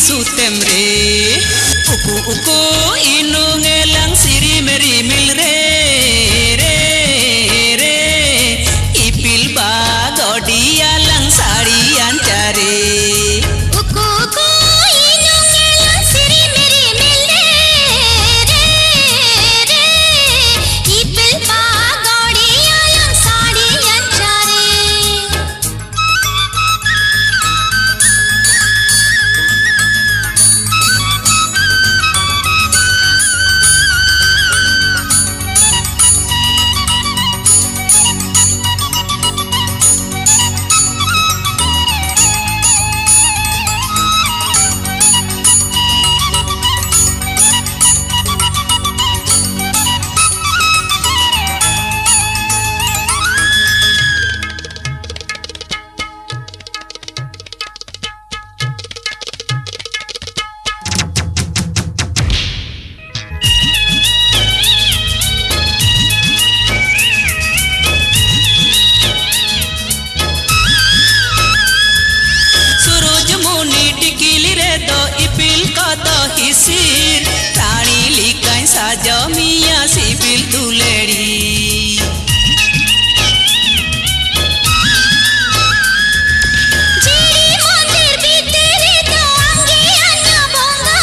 sutem re uku uku inu ngelang siri meri mil re re re ipil ba godiya lang sari ancare uku uku inu ngelang siri meri mil re re re ipil ba godiya lang sari ancare hisir rani likai saja mia sibil duleri jiri mandir bitere to ange anna bonga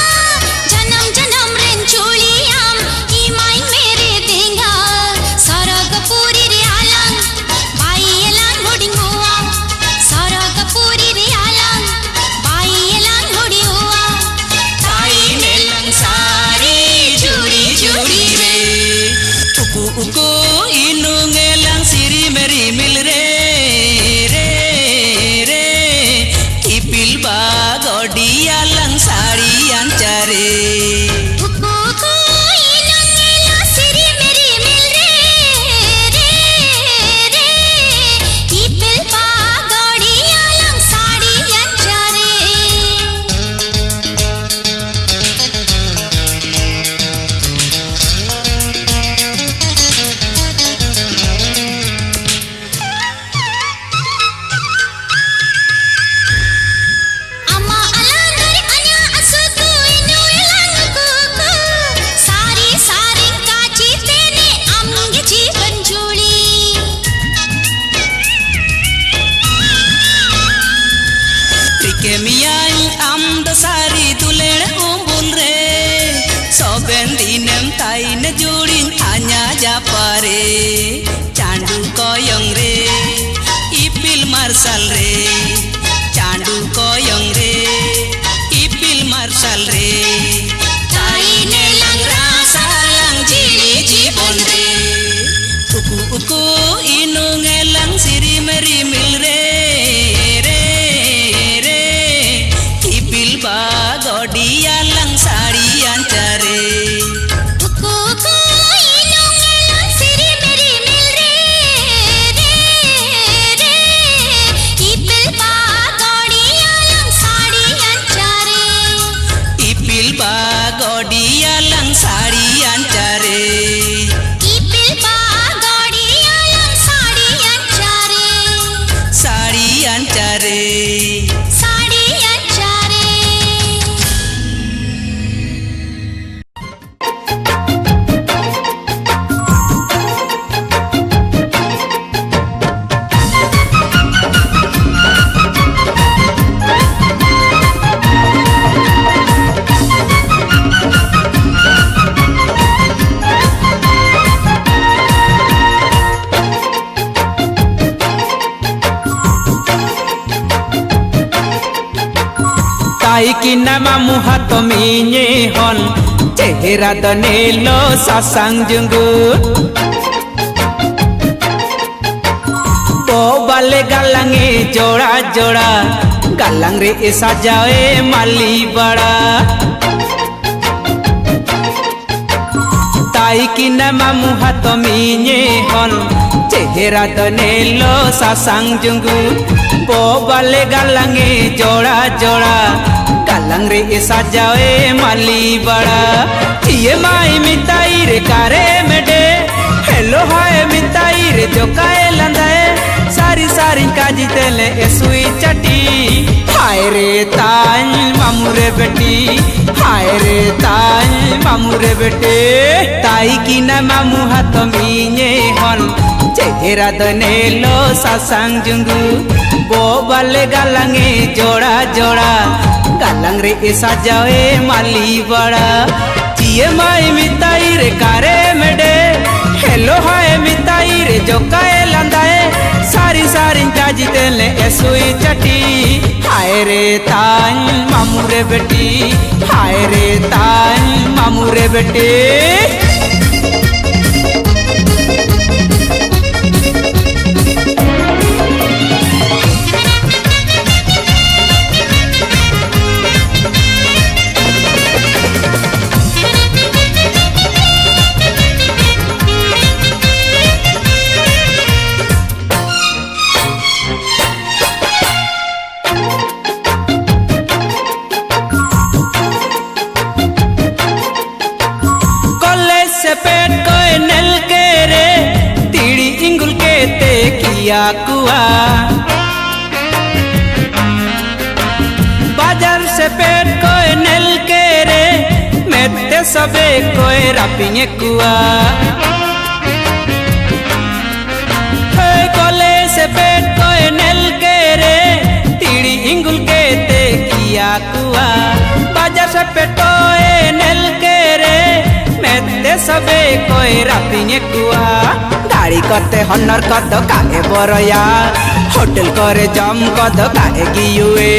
janam janam ren chuliyam imai mere denga saragapuri re alang bai elang hoding hoa saragapuri re alang bai elang hodi hoa sari juri juri re uku uku inu ngelang siri meri mil re re re ipil ba godiya lang sari ancare uku uku inu ngelang siri meri mil re re re ipil ba godiya lang sari ancare Kemiai am dasari tulen umbul re soben dinem tai ne jurin hanya japare candu koyong re ipil marsal re candu koyong re ipil marsal re tai ne lang rasa lang jiri jibon re uku uku inu ngelang siri meri mil re godiya lang sari ancare uku uku inu ngelang siri meri mil re re re ipil ba godiya lang sari ancare ipil ba godiya lang sari ancare ipil ba godiya lang sari ancare sari ancare sari ancare tai kinama muhat minye hon cehera danelo sasang jenggut bo bale galange jora jora galang re sajae mali bada tai kinama muhat minye hon cehera danelo sasang jenggut bo bale galange jora jora galang re sajae mali bada ये माई मिताई रे कारे मेडे hello hi मिताई रे जो काए लंदाए सारी सारी काजी तेले सुई चटी हाय रे ताई मामू रे बेटी हाय रे ताई मामू रे बेटे ताई की ना मामू हाथ मीने हन चेहरा दने लो सासंग जुंगू बो बाले गालंगे जोड़ा जोड़ा गालंग रे सजाए माली बड़ा चिए माई मिताई रे कारे मेडे हेलो हाय मिताई रे जोकाए लंदाए सारी सारी काजी तेले एसुई चटी हाय रे ताई मामू रे बेटी हाय रे ताई मामू रे बेटे पेट कोई नल के रे तीड़ी इंगुल के ते किया कुआ बाजार से पेट कोई नल के रे मेते सबे कोई रापिंगे कुआ कोले से पेट कोई नल के रे तीड़ी इंगुल के ते किया कुआ बाजार से पेटो नल के रे मेते सबे कोई रापिंगे कुआ गाड़ी करते हनर कद काहे बरया होटल करे जम कद काहे गियुए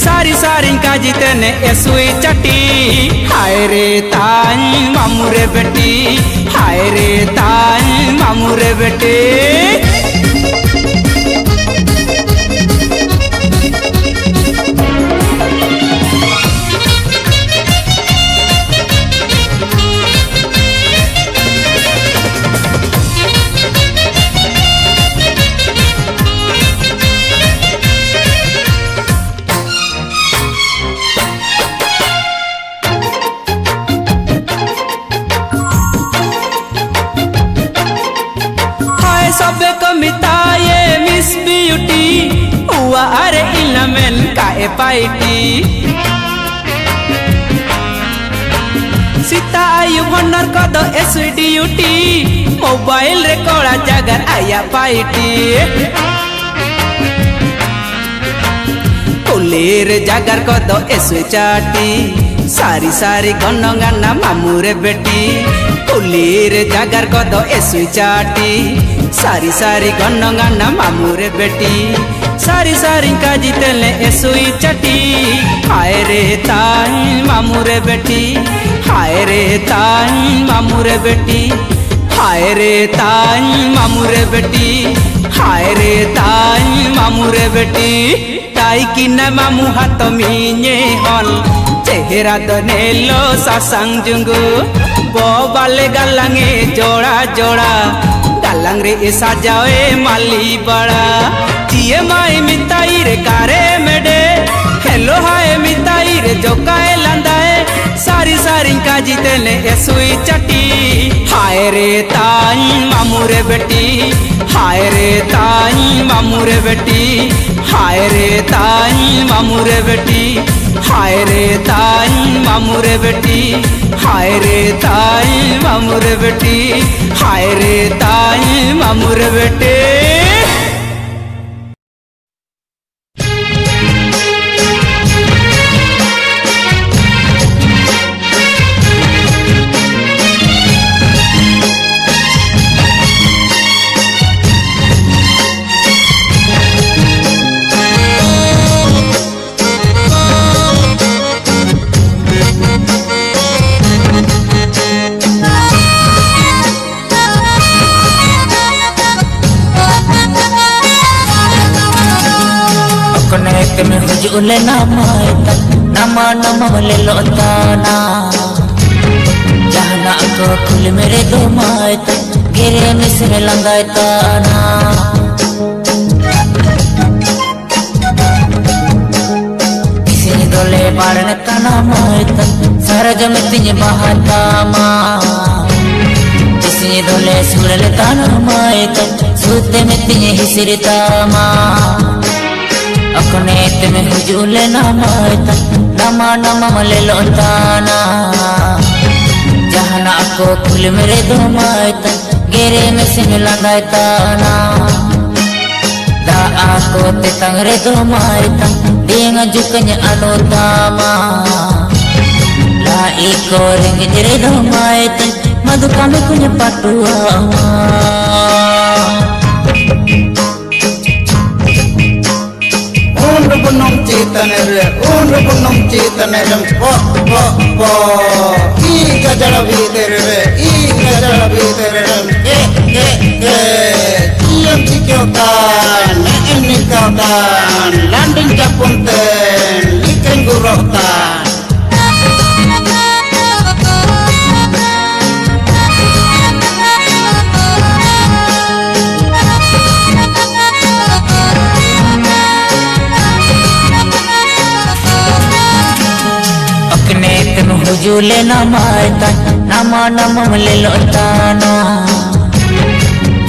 सारी सारी काजी तेने एसुई चटी हाय रे ताई मामू रे बेटी हाय रे ताई मामू रे बेटे सबे कमिताये मिस ब्यूटी हुआ अरे इलमेन काए पाइटी सीता आयु हनर कद एसडीयूटी मोबाइल रे कोड़ा जगर आया पाइटी कुलीर जगर कद एसु चाटी सारी सारी गन गाना मामू रे बेटी कुलीर जगर कद एसु चाटी सारी सारी गन गाना मामू रे बेटी सारी सारी काजी तेले एसुई चटी हाय रे ताई मामू रे बेटी हाय रे ताई मामू रे बेटी हाय रे ताई मामू रे बेटी हाय रे ताई मामू रे बेटी ताई की न मामू हाथ मीने हल चेहरा दने लो सासंग जुंगू बो बाले गालंगे जोड़ा जोड़ा गालंग रे सजाए माली बड़ा चिए माई मिताई रे कारे मेडे हेलो हाय मिताई रे जोकाए लंदाए सारी सारी काजी तेले एसुई चटी हाय रे ताई मामू रे बेटी हाय रे ताई मामू रे बेटी हाय रे ताई मामू रे बेटी हाय रे ताई मामू रे बेटी हाय रे ताई मामू रे बेटी हाय रे ताई मामू रे बेटे उले nama nama wale lotana jahna ko kul mere do mai gere misre langai tana kisini dole parne tana mai sara jamtinye bahatama kisini dole surale tana mai sudde metinye hisritama अपने में hujule namai tan nama nama male lontana jahana aku kul mere domai tan gere me sin landai tana da aku tetang re domai tan dinga jukanya anutama la iko ring jere domai tan madu kami punya patua undu gunung citanere po iga jala videre kiam cikyotan eni kautan landing japunten ikan gurotan hujule namai tan nama nama male lontana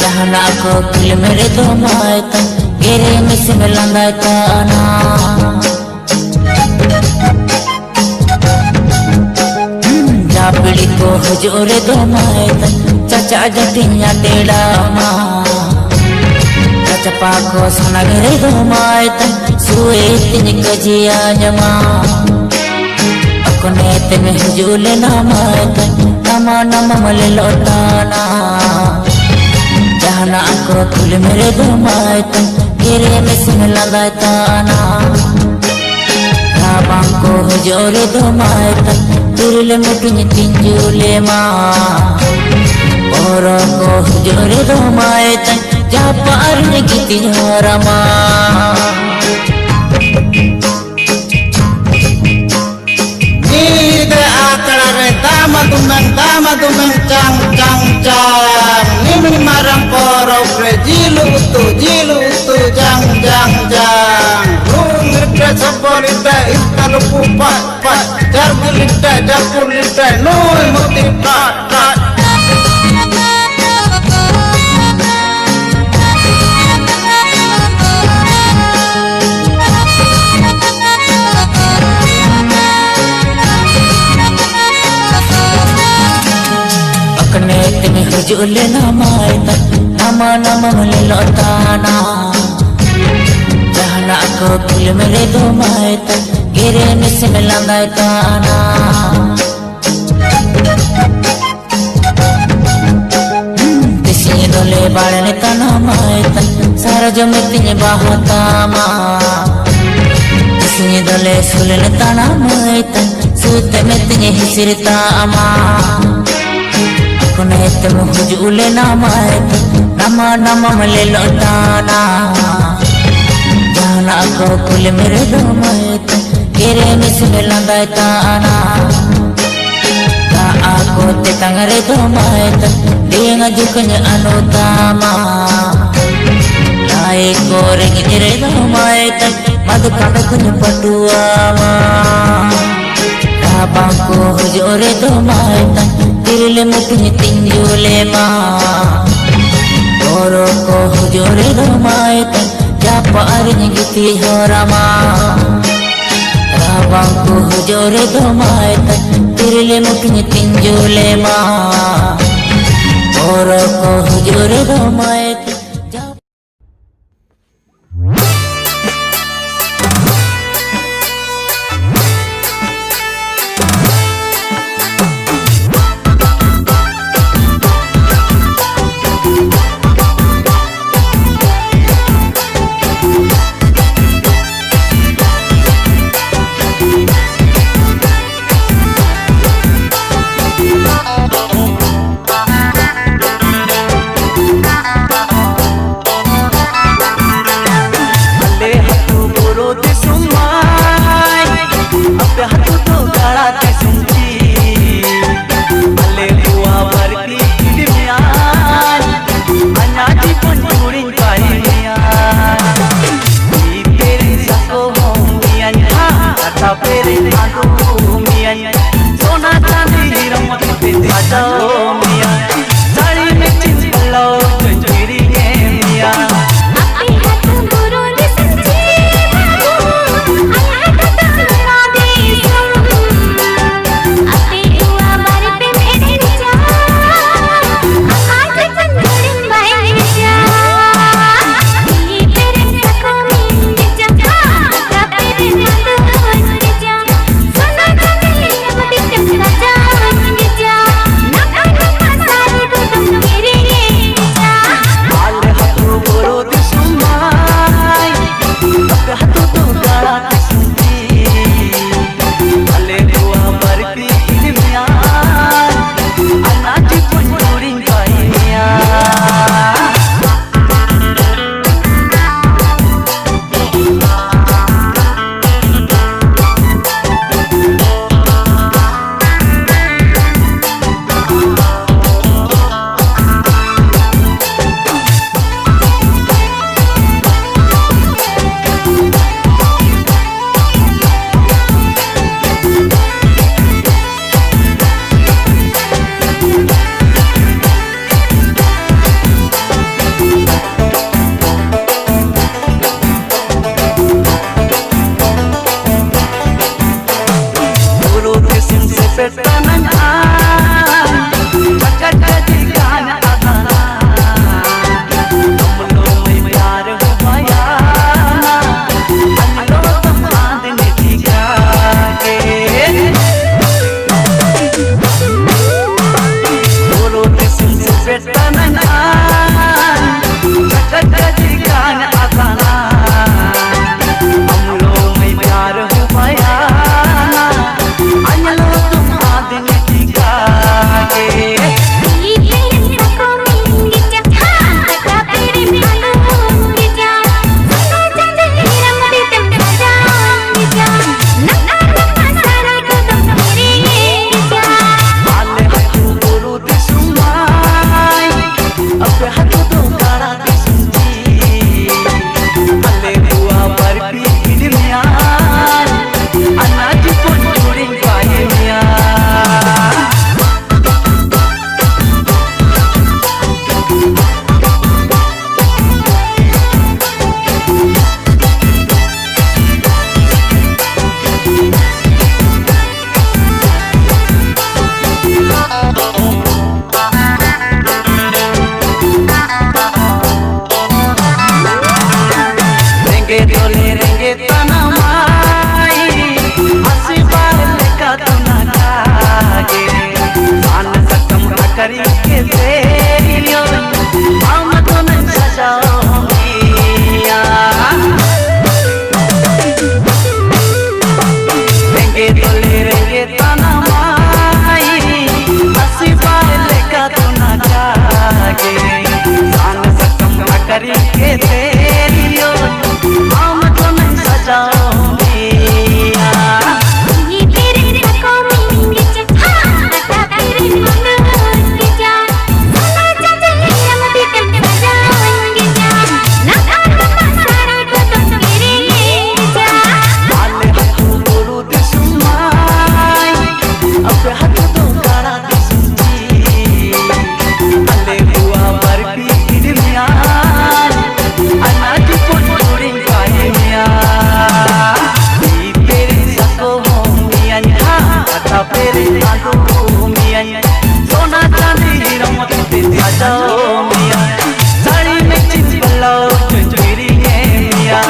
jahana aku kul mere domai tan gere me sin landai tana japli ko hujure domai tan caca jatinya tela ma caca ko sanagare domai tan suwe tin kajia nyama Konete me hujule namai tan nama nama male lotana jahana aku kul mere domai tan gere me sin landai tana rabang ko hujule domai tan turile mutunya tinjule ma oro ko hujule domai tan japar ne giti harama Tama tumeng cang Nimi marang korokre jilu utu jang Rung lita saporita iskalu pupat Jargu lita Noi muti pat hujule namai tan nama nama male lotana jahana aku kul mere domai tan gere me sin landai tana tisi dole balane tana mai tan sara jamitinye bahatama tisi dole sulene tana mai tan sute metinye hisirtama Konete me hujule namai tan nama nama male lotana jahana aku kul mere domai tan gere me sin landai tana da aku tetang re domai tan dinga jukanya anutama lai goreng jere domai tan madu kame kunya patua rabang ko hujure domai tan Tirile mutunya tinjule ma Oro ko hujure domai tan japa arinya giti harama rabang ko hujure domai tan tirile mutunya tinjule ma Oro ko hujure domai tan करी के तेरी हम तो नहीं सजाऊंगी रेंगे तो ले रेंगे ताना माई हंसी पाए का तो ना जागे सान सकम ना करी के तेरी हम तो नहीं सजाऊंगी सोना चांदी रमत दिया जाओ मिया साड़ी में चिंच बल्लो चुंचुरी है मिया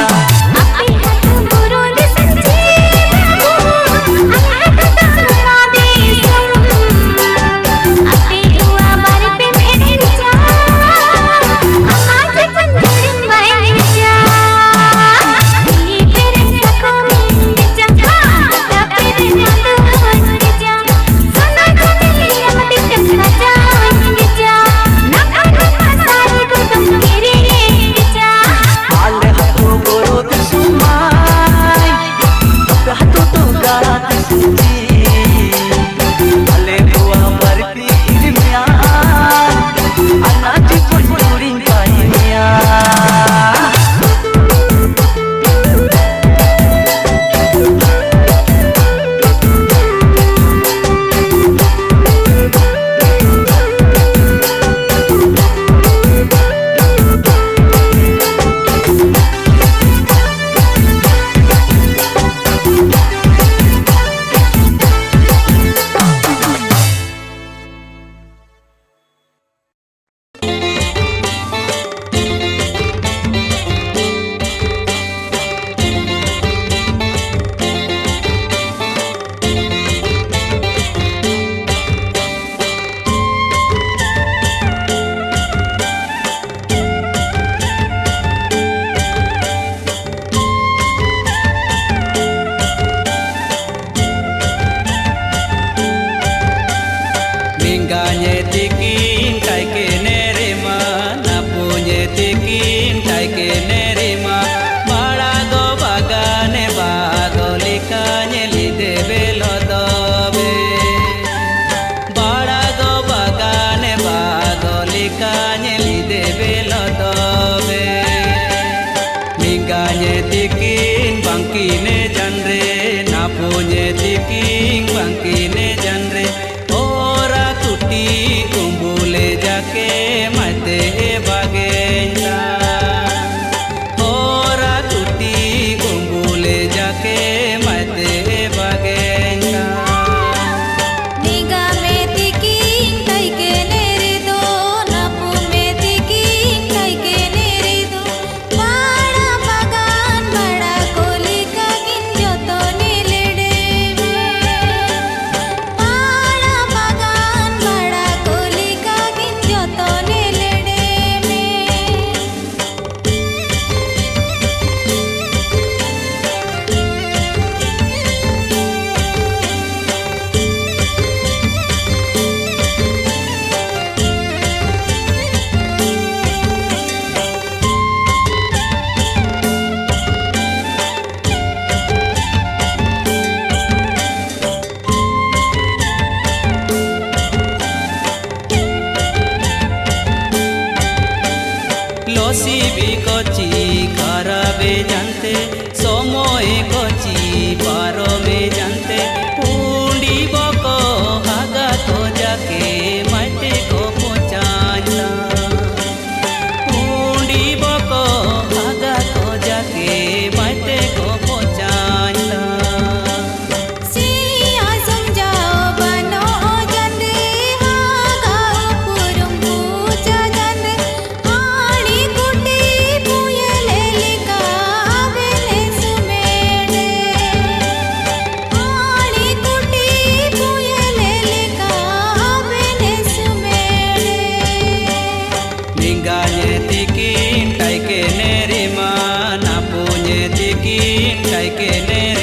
চাই কেনে